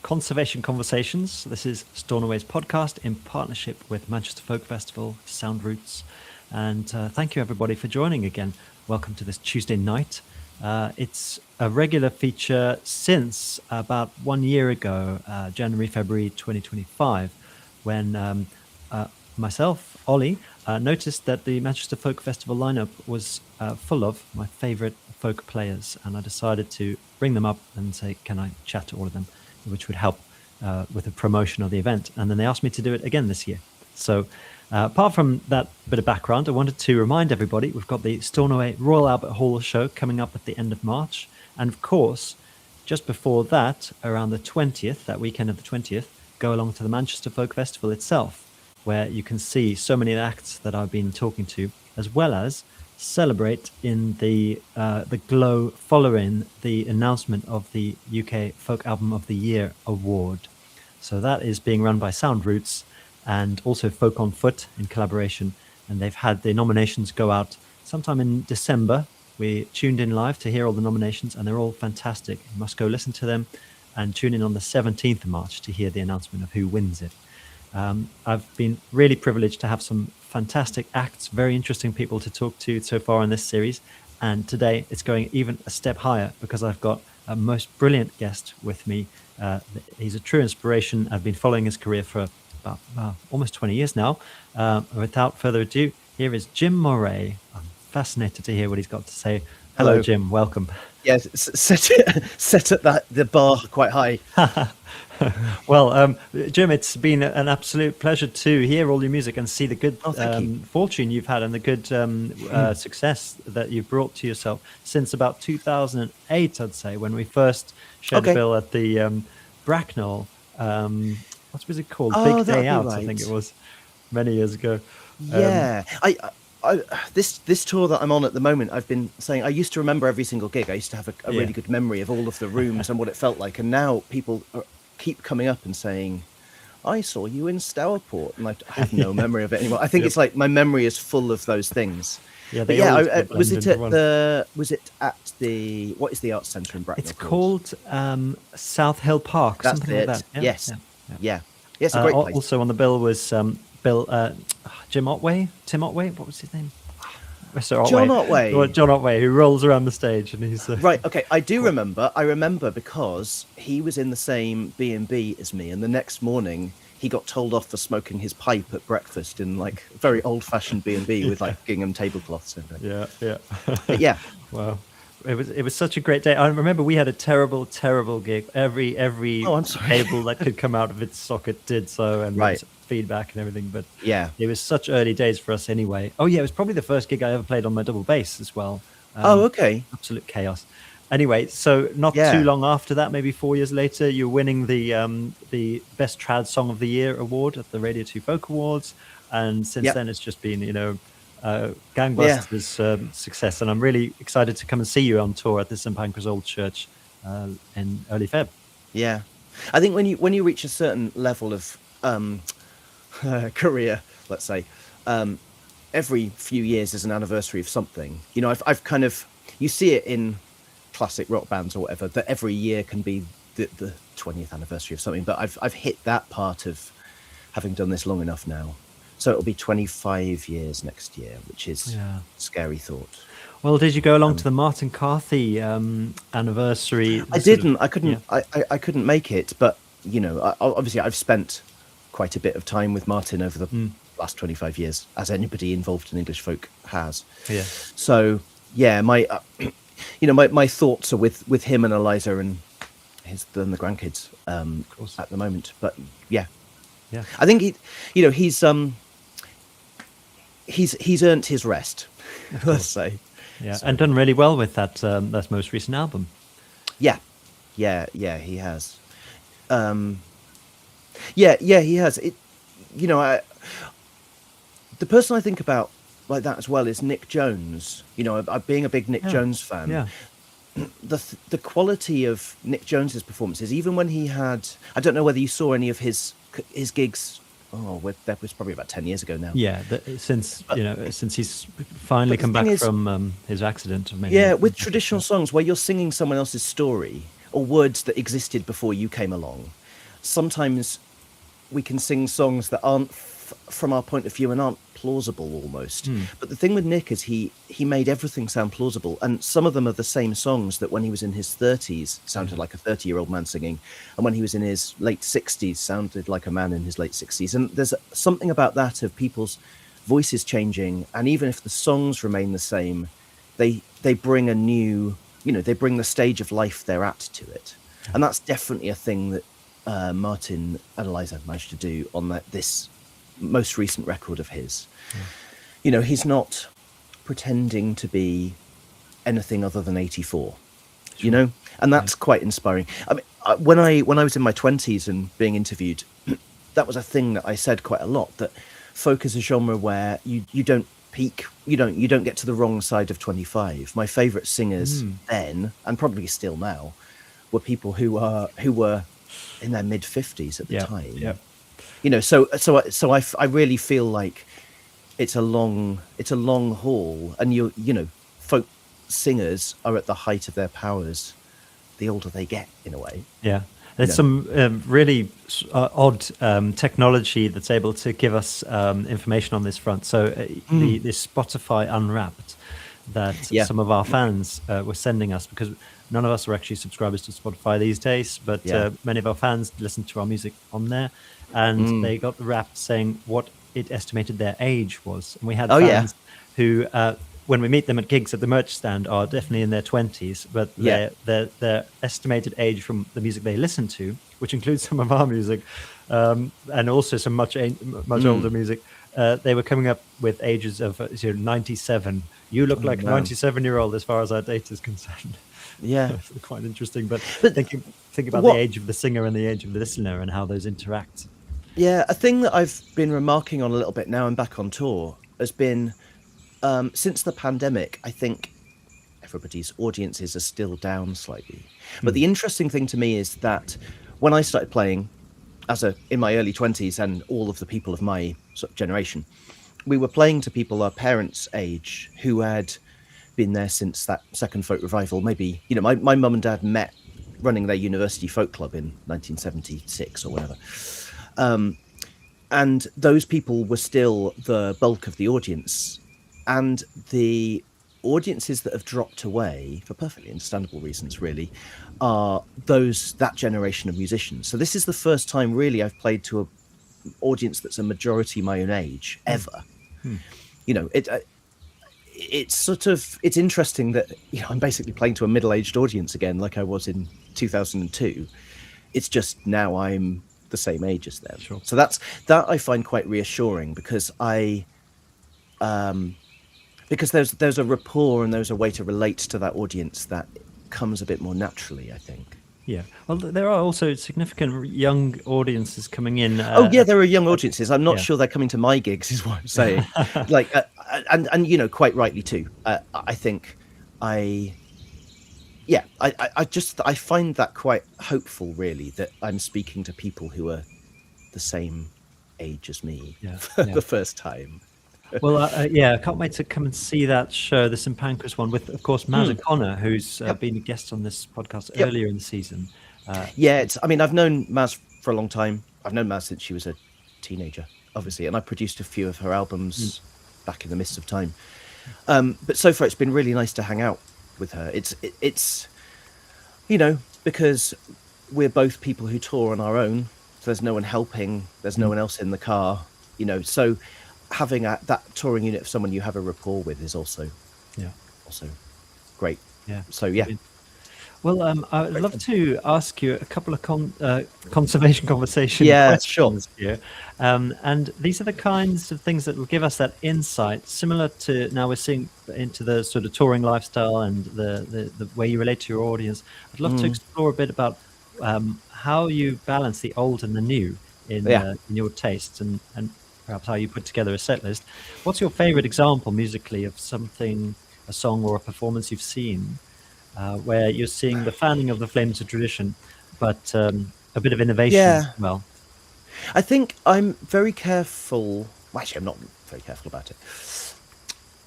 Conservation Conversations. This is Stornoway's podcast in partnership with Manchester Folk Festival, Sound Roots. And thank you, everybody, for joining again. Welcome to this Tuesday night. It's a regular feature since about 1 year ago, January, February 2025, when myself, Ollie, noticed that the Manchester Folk Festival lineup was full of my favourite folk players, and I decided to bring them up and say, can I chat to all of them, which would help with the promotion of the event. And then they asked me to do it again this year. So apart from that bit of background, I wanted to remind everybody we've got the Stornoway Royal Albert Hall show coming up at the end of March. And of course, just before that, around the 20th, that weekend of the 20th, go along to the Manchester Folk Festival itself, where you can see so many acts that I've been talking to, as well as celebrate in the glow following the announcement of the UK Folk Album of the Year award. So that is being run by Sound Roots and also Folk on Foot in collaboration. And they've had the nominations go out sometime in December. We tuned in live to hear all the nominations, and they're all fantastic. You must go listen to them and tune in on the 17th of March to hear the announcement of who wins it. I've been really privileged to have some fantastic acts, very interesting people to talk to so far in this series. And today it's going even a step higher because I've got a most brilliant guest with me. He's a true inspiration. I've been following his career for about almost 20 years now. Without further ado, here is Jim Moray. I'm fascinated to hear what he's got to say. Hello, Jim. Welcome. Yes, set at the bar quite high. Well, Jim, it's been an absolute pleasure to hear all your music and see the good fortune you've had and the good success that you've brought to yourself since about 2008, I'd say, when we first shared a bill at the Bracknell, what was it called? Big Day Out, right. I think it was, many years ago. Yeah. This tour that I'm on at the moment, I've been saying I used to remember every single gig. I used to have a really good memory of all of the rooms and what it felt like. And now people keep coming up and saying, I saw you in Stourport, and I have no memory of it anymore. I think it's like my memory is full of those things. Yeah, was it at the what is the arts centre in Bracknell? It's called South Hill Park. That's something it. Like that. Yeah. It's a great place. Also on the bill was Jim Otway, Tim Otway, what was his name? Mr. Otway. John Otway. John Otway, who rolls around the stage, and he's right. Okay, I do remember. I remember because he was in the same B&B as me, and the next morning he got told off for smoking his pipe at breakfast in like a very old-fashioned B&B with like gingham tablecloths. Yeah. Yeah. Wow. It was such a great day. I remember we had a terrible gig. Every cable that could come out of its socket did so, and feedback and everything. But yeah, it was such early days for us anyway. Oh yeah, it was probably the first gig I ever played on my double bass as well. Okay. Absolute chaos. Anyway, so not too long after that, maybe 4 years later, you're winning the Best Trad Song of the Year award at the Radio 2 Folk Awards, and since then it's just been gangbusters success, and I'm really excited to come and see you on tour at the St Pancras Old Church in early Feb. Yeah, I think when you reach a certain level of career, let's say, every few years is an anniversary of something. You know, I've kind of, you see it in classic rock bands or whatever, that every year can be the 20th anniversary of something. But I've hit that part of having done this long enough now. So it'll be 25 years next year, which is a scary thought. Well, did you go along to the Martin Carthy anniversary? I didn't. I couldn't. I couldn't make it. But you know, obviously, I've spent quite a bit of time with Martin over the last 25 years, as anybody involved in English folk has. Yeah. So yeah, my my thoughts are with him and Eliza and the grandkids at the moment. But yeah. I think he's earned his rest. Let's say. Yeah, so. And done really well with that most recent album. Yeah, he has. He has. It, the person I think about like that as well is Nick Jones. You know, being a big Nick Jones fan. Yeah. The quality of Nick Jones's performances, even when he had, I don't know whether you saw any of his gigs. That was probably about 10 years ago now. Yeah, since he's finally come back from his accident. With traditional songs where you're singing someone else's story or words that existed before you came along, sometimes we can sing songs that aren't from our point of view and aren't plausible almost. But the thing with Nick is he made everything sound plausible, and some of them are the same songs that when he was in his 30s sounded like a 30-year-old man singing, and when he was in his late 60s sounded like a man in his late 60s. And there's something about that, of people's voices changing, and even if the songs remain the same, they bring a new, they bring the stage of life they're at to it. And that's definitely a thing that Martin and Eliza managed to do on this most recent record of his. He's not pretending to be anything other than 84. And that's quite inspiring. I mean, when I was in my 20s and being interviewed, that was a thing that I said quite a lot, that folk is a genre where you don't peak, you don't get to the wrong side of 25. My favorite singers then, and probably still now, were people who were in their mid 50s at the time. So I really feel like it's a long haul, and folk singers are at the height of their powers the older they get, in a way. There's some really odd technology that's able to give us information on this front. So the Spotify Unwrapped that some of our fans were sending us, because none of us are actually subscribers to Spotify these days, but many of our fans listen to our music on there, and they got the Wrapped saying what it estimated their age was. And we had fans who, when we meet them at gigs at the merch stand, are definitely in their 20s, but their estimated age from the music they listen to, which includes some of our music, and also some much older music, they were coming up with ages of 97. You look like a 97-year-old as far as our data is concerned. Quite interesting. But think about the age of the singer and the age of the listener and how those interact. A thing that I've been remarking on a little bit now I'm back on tour has been, since the pandemic, I think everybody's audiences are still down slightly. But the interesting thing to me is that when I started playing in my early 20s, and all of the people of my sort of generation, we were playing to people our parents' age who had been there since that second folk revival. Maybe, my mum and dad met running their university folk club in 1976 or whatever. And those people were still the bulk of the audience. And the audiences that have dropped away, for perfectly understandable reasons, really, are that generation of musicians. So this is the first time, really, I've played to an audience that's a majority my own age, ever. It's interesting that I'm basically playing to a middle-aged audience again, like I was in 2002. It's just now I'm the same age as them. Sure. So that I find quite reassuring, because because there's a rapport and there's a way to relate to that audience that comes a bit more naturally, I think. Well, there are also significant young audiences coming in. There are young audiences. I'm not sure they're coming to my gigs, is what I'm saying. And quite rightly too. I think I find that quite hopeful, really, that I'm speaking to people who are the same age as me for the first time. Well, I can't wait to come and see that show, the St Pancras one, with, of course, Maz O'Connor, who's been a guest on this podcast earlier in the season. I've known Maz for a long time. I've known Maz since she was a teenager, obviously, and I produced a few of her albums back in the midst of time. But so far, it's been really nice to hang out with her. It's because we're both people who tour on our own. So there's no one helping. There's no one else in the car. So having that touring unit of someone you have a rapport with is also great. So Well, I would love to ask you a couple of conservation conversation questions here. And these are the kinds of things that will give us that insight, similar to now we're seeing into the sort of touring lifestyle and the way you relate to your audience. I'd love to explore a bit about how you balance the old and the new in your tastes, and perhaps how you put together a set list. What's your favorite example musically of something, a song or a performance you've seen where you're seeing the fanning of the flames of tradition, but a bit of innovation as well? I think I'm very careful. Well, actually, I'm not very careful about it.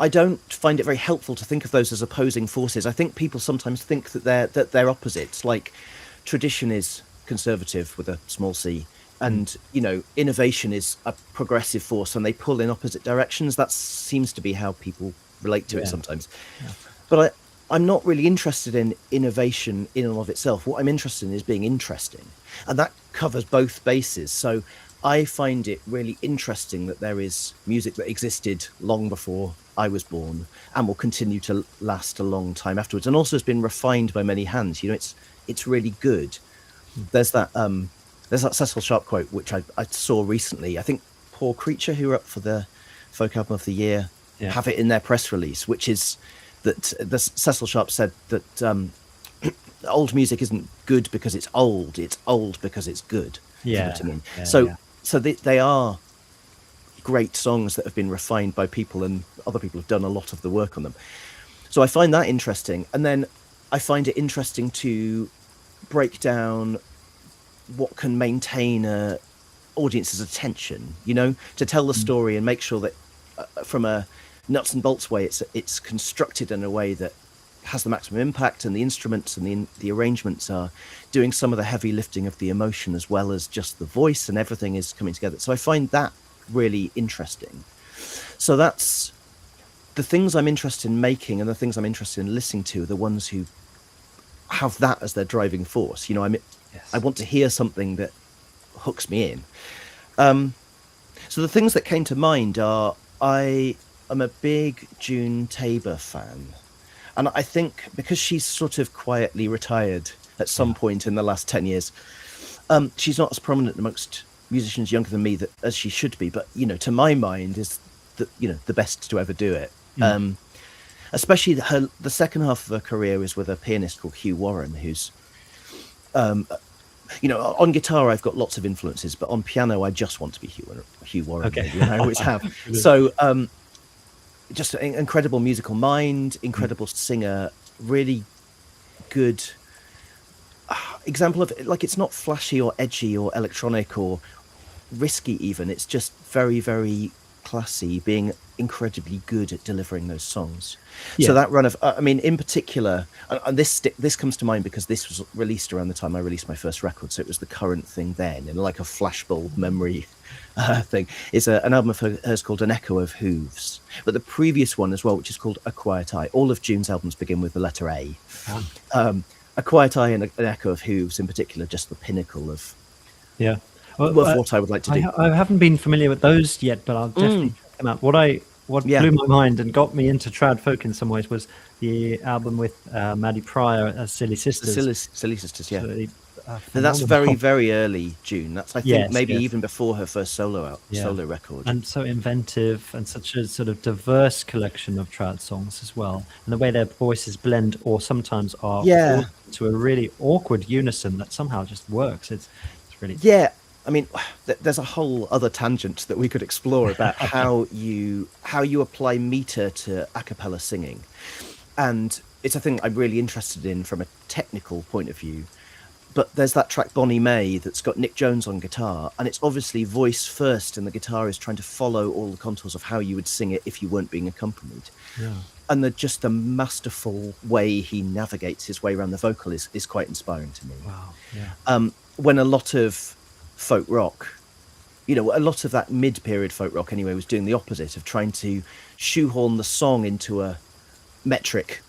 I don't find it very helpful to think of those as opposing forces. I think people sometimes think that they're opposites. Like tradition is conservative with a small c, and innovation is a progressive force, and they pull in opposite directions. That seems to be how people relate to it sometimes. But I'm not really interested in innovation in and of itself. What I'm interested in is being interesting, and that covers both bases. So I find it really interesting that there is music that existed long before I was born and will continue to last a long time afterwards, and also has been refined by many hands. It's really good. There's that Cecil Sharp quote which I saw recently. I think Poor Creature, who were up for the Folk Album of the Year, have it in their press release, which is that Cecil Sharp said that old music isn't good because it's old because it's good. You know what I mean? So they are great songs that have been refined by people, and other people have done a lot of the work on them. So I find that interesting. And then I find it interesting to break down what can maintain a audience's attention, to tell the story and make sure that from a nuts and bolts way, it's constructed in a way that has the maximum impact, and the instruments and the arrangements are doing some of the heavy lifting of the emotion as well as just the voice, and everything is coming together. So I find that really interesting. So that's the things I'm interested in making, and the things I'm interested in listening to are the ones who have that as their driving force. I want to hear something that hooks me in. So the things that came to mind are, I am a big June Tabor fan. And I think because she's sort of quietly retired at some point in the last 10 years, she's not as prominent amongst musicians younger than me as she should be. But, to my mind, is the best to ever do it. Especially the second half of her career is with a pianist called Hugh Warren, who's, on guitar I've got lots of influences, but on piano I just want to be Hugh Warren. Okay. I always have. So just an incredible musical mind, incredible singer, really good example of, it's not flashy or edgy or electronic or risky even. It's just very, very classy, being incredibly good at delivering those songs. So that run of, in particular, and this comes to mind because this was released around the time I released my first record, so it was the current thing then, in like a flashbulb memory thing, is an album of hers called An Echo of Hooves. But the previous one as well, which is called A Quiet Eye. All of June's albums begin with the letter A. A Quiet Eye and An Echo of Hooves in particular, just the pinnacle of what I would like to do. I haven't been familiar with those yet, but I'll definitely check them out. What blew my mind and got me into trad folk in some ways was the album with Maddie Pryor as Silly Sisters. The Silly Sisters, yeah. So that's very, very early June. That's, I think, maybe even before her first solo record. And so inventive, and such a sort of diverse collection of trad songs as well. And the way their voices blend, or sometimes are to a really awkward unison that somehow just works. It's really... Yeah. There's a whole other tangent that we could explore about how you apply meter to a cappella singing. And it's a thing I'm really interested in from a technical point of view. But there's that track Bonnie May that's got Nick Jones on guitar, and it's obviously voice first, and the guitar is trying to follow all the contours of how you would sing it if you weren't being accompanied. Yeah. And the masterful way he navigates his way around the vocal is quite inspiring to me. Wow. Yeah. When a lot of folk rock, a lot of that mid-period folk rock anyway, was doing the opposite of trying to shoehorn the song into a metric,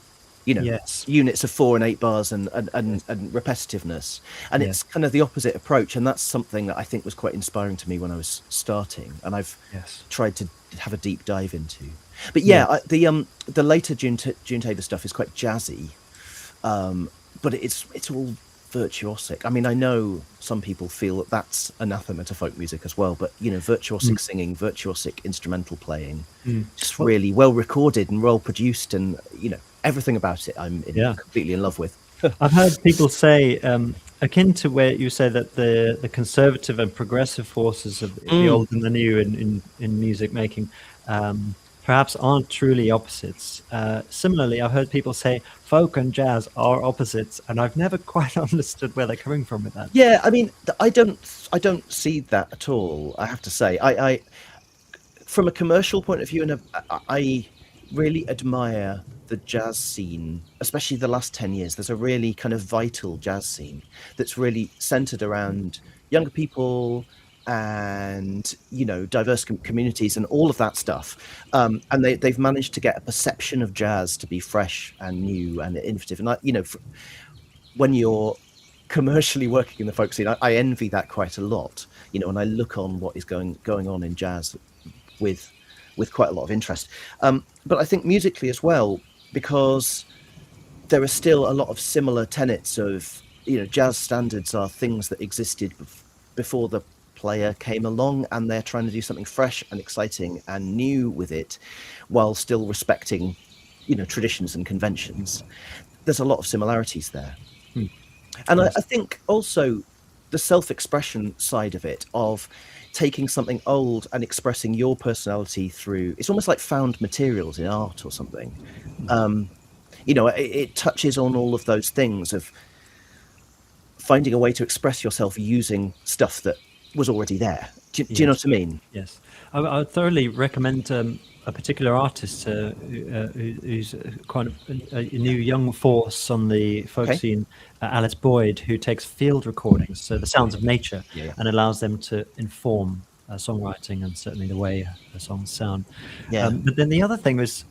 units of 4 and 8 bars and repetitiveness. And it's kind of the opposite approach. And that's something that I think was quite inspiring to me when I was starting. And I've tried to have a deep dive into. But the later June Tabor stuff is quite jazzy. But it's all virtuosic. I know some people feel that that's anathema to folk music as well, but virtuosic singing, virtuosic instrumental playing, just really well recorded and well produced, and everything about it I'm completely in love with. I've heard people say, akin to where you say that the conservative and progressive forces of the old and the new in music making perhaps aren't truly opposites. Similarly, I've heard people say folk and jazz are opposites, and I've never quite understood where they're coming from with that. Yeah, I don't see that at all, I have to say. I from a commercial point of view, and really admire the jazz scene, especially the last 10 years. There's a really kind of vital jazz scene that's really centered around younger people and, diverse communities and all of that stuff. And they've managed to get a perception of jazz to be fresh and new and innovative. And, when you're commercially working in the folk scene, I envy that quite a lot, and I look on what is going on in jazz with quite a lot of interest. But I think musically as well, because there are still a lot of similar tenets of, jazz standards are things that existed before the player came along, and they're trying to do something fresh and exciting and new with it while still respecting, traditions and conventions. There's a lot of similarities there. And I think also the self-expression side of it, of taking something old and expressing your personality through, it's almost like found materials in art or something. It touches on all of those things of finding a way to express yourself using stuff that was already there. Do you know what I mean? Yes. I would thoroughly recommend a particular artist who's kind of a new young force on the folk scene, Alice Boyd, who takes field recordings, so the sounds of nature, and allows them to inform songwriting and certainly the way the songs sound. But then the other thing was,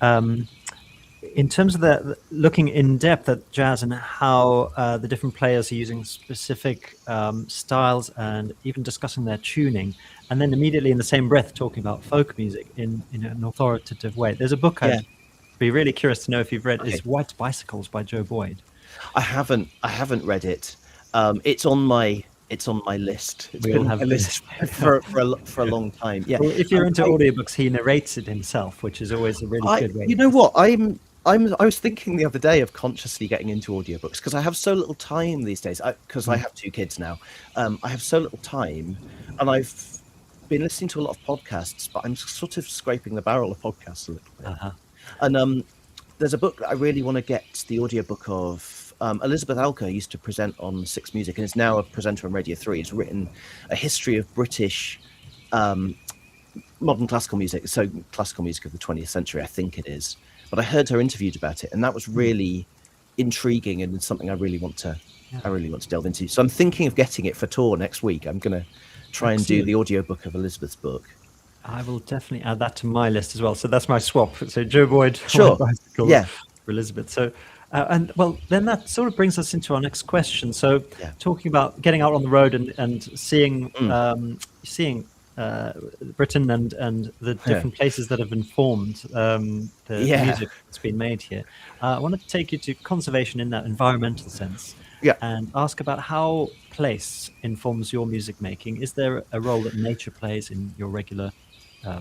in terms of the looking in depth at jazz and how the different players are using specific styles and even discussing their tuning, and then immediately in the same breath talking about folk music in an authoritative way. There's a book I'd be really curious to know if you've read. Is White Bicycles by Joe Boyd. I haven't read it. It's on my list. It's been on my list for a long time. Yeah. Well, if you're into audiobooks, he narrates it himself, which is always a really good way. You know what? I was thinking the other day of consciously getting into audiobooks because I have so little time these days. Because I have 2 kids now, I have so little time, and I've been listening to a lot of podcasts, but I'm sort of scraping the barrel of podcasts a little bit. And there's a book that I really want to get the audiobook of. Elizabeth Alker used to present on Six Music and is now a presenter on Radio 3. It's written a history of British modern classical music, so classical music of the 20th century, I think it is. But I heard her interviewed about it, and that was really intriguing and it's something I really want to delve into. So I'm thinking of getting it for tour next week. I'm going to try and do the audiobook of Elizabeth's book. I will definitely add that to my list as well. So that's my swap. So Joe Boyd, sure, for Elizabeth. So, and well, then that sort of brings us into our next question. So, talking about getting out on the road and seeing Britain and the different places that have informed the music that's been made here. I want to take you to conservation in that environmental sense. And ask about how place informs your music making. Is there a role that nature plays in your regular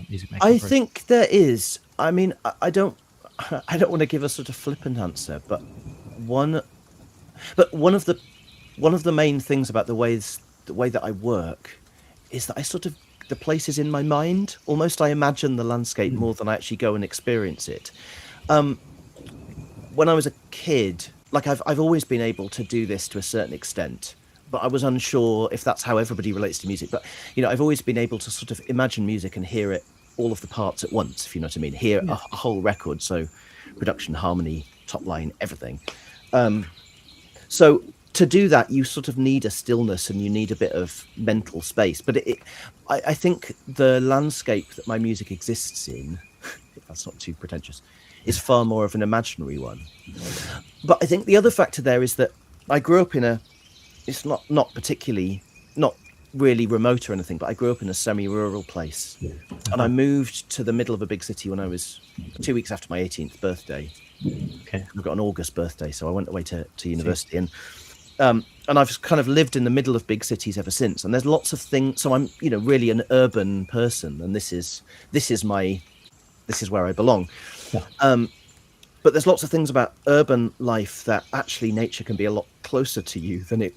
music making? I think there is. I mean, I don't want to give a sort of flippant answer, but one of the main things about the way that I work is that I sort of, the place is in my mind. Almost I imagine the landscape more than I actually go and experience it. When I was a kid, like I've always been able to do this to a certain extent, but I was unsure if that's how everybody relates to music. But, I've always been able to sort of imagine music and hear it, all of the parts at once, if you know what I mean. Hear a whole record, so production, harmony, top line, everything. So to do that, you sort of need a stillness and you need a bit of mental space. But I think the landscape that my music exists in, if that's not too pretentious, is far more of an imaginary one. But I think the other factor there is that I grew up in it's not really remote or anything, but I grew up in a semi-rural place. And I moved to the middle of a big city when I was 2 weeks after my 18th birthday. I've got an August birthday, so I went away to university. And I've kind of lived in the middle of big cities ever since. And there's lots of things. So I'm, really an urban person, and this is where I belong. But there's lots of things about urban life that actually nature can be a lot closer to you than it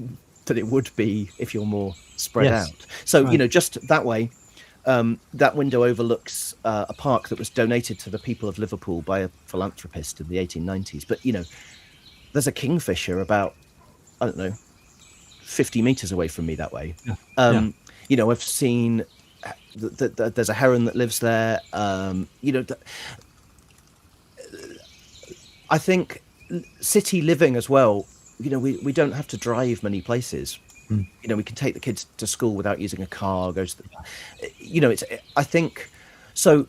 would be if you're more spread out. So, just that way, that window overlooks a park that was donated to the people of Liverpool by a philanthropist in the 1890s. But, there's a kingfisher about, I don't know, 50 meters away from me that way. I've seen there's a heron that lives there. I think city living as well, we don't have to drive many places. Mm. We can take the kids to school without using a car, go to it's, I think, so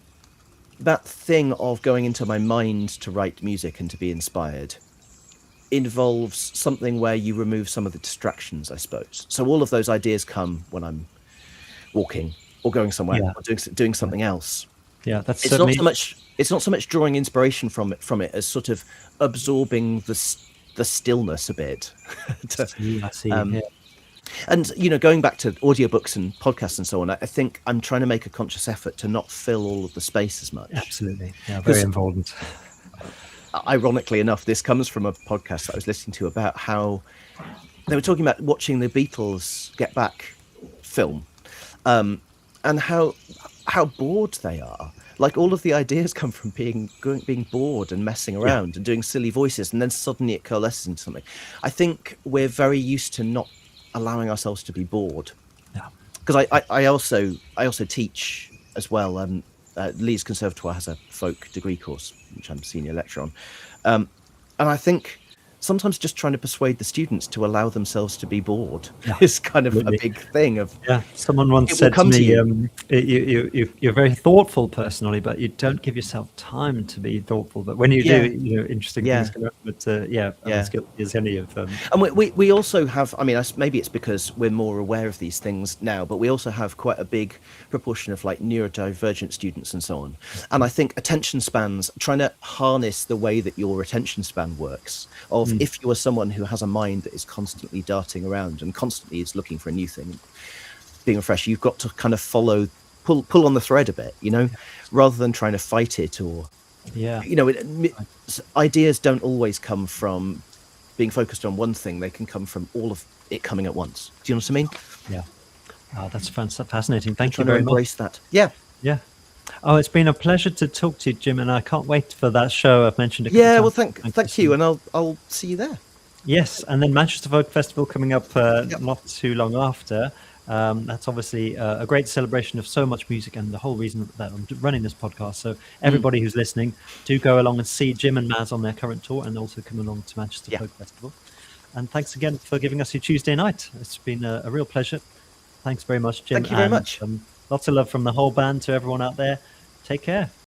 that thing of going into my mind to write music and to be inspired involves something where you remove some of the distractions, I suppose. So all of those ideas come when I'm walking or going somewhere Yeah. or doing something else. Yeah, that's It's certainly. not so much drawing inspiration from it as sort of absorbing the stillness a bit. I see. um, Yeah, and going back to audiobooks and podcasts and so on, I think I'm trying to make a conscious effort to not fill all of the space as much. absolutely. Yeah, very Because important. ironically enough, this comes from a podcast that I was listening to about how they were talking about watching the Beatles Get Back film, and how bored they are. Like, all of the ideas come from being bored and messing around and doing silly voices, and then suddenly it coalesces into something. I think we're very used to not allowing ourselves to be bored. Yeah. Because I also teach as well. Leeds Conservatoire has a folk degree course, which I'm senior lecturer on, and I think sometimes just trying to persuade the students to allow themselves to be bored is kind of a big thing. Someone once said to me, you're a very thoughtful person, Ollie, but you don't give yourself time to be thoughtful. But when you do, interesting things come up. But I'm guilty as any of them. And we also have, I mean, maybe it's because we're more aware of these things now, but we also have quite a big proportion of like neurodivergent students and so on. And I think attention spans, trying to harness the way that your attention span works, of if you are someone who has a mind that is constantly darting around and constantly is looking for a new thing, being refreshed, you've got to kind of pull on the thread a bit, rather than trying to fight it or, ideas don't always come from being focused on one thing. They can come from all of it coming at once. Do you know what I mean? Yeah. Oh, that's fascinating. Thank you very very much. Embrace that. Yeah. Yeah. Oh, it's been a pleasure to talk to you, Jim, and I can't wait for that show I've mentioned a couple Yeah, well, times. thank you, and I'll see you there. Yes, and then Manchester Folk Festival coming up not too long after. That's obviously a great celebration of so much music, and the whole reason that I'm running this podcast. So everybody who's listening, do go along and see Jim and Maz on their current tour, and also come along to Manchester Folk Festival. And thanks again for giving us your Tuesday night. It's been a real pleasure. Thanks very much, Jim. Thank you very much. Lots of love from the whole band to everyone out there. Take care.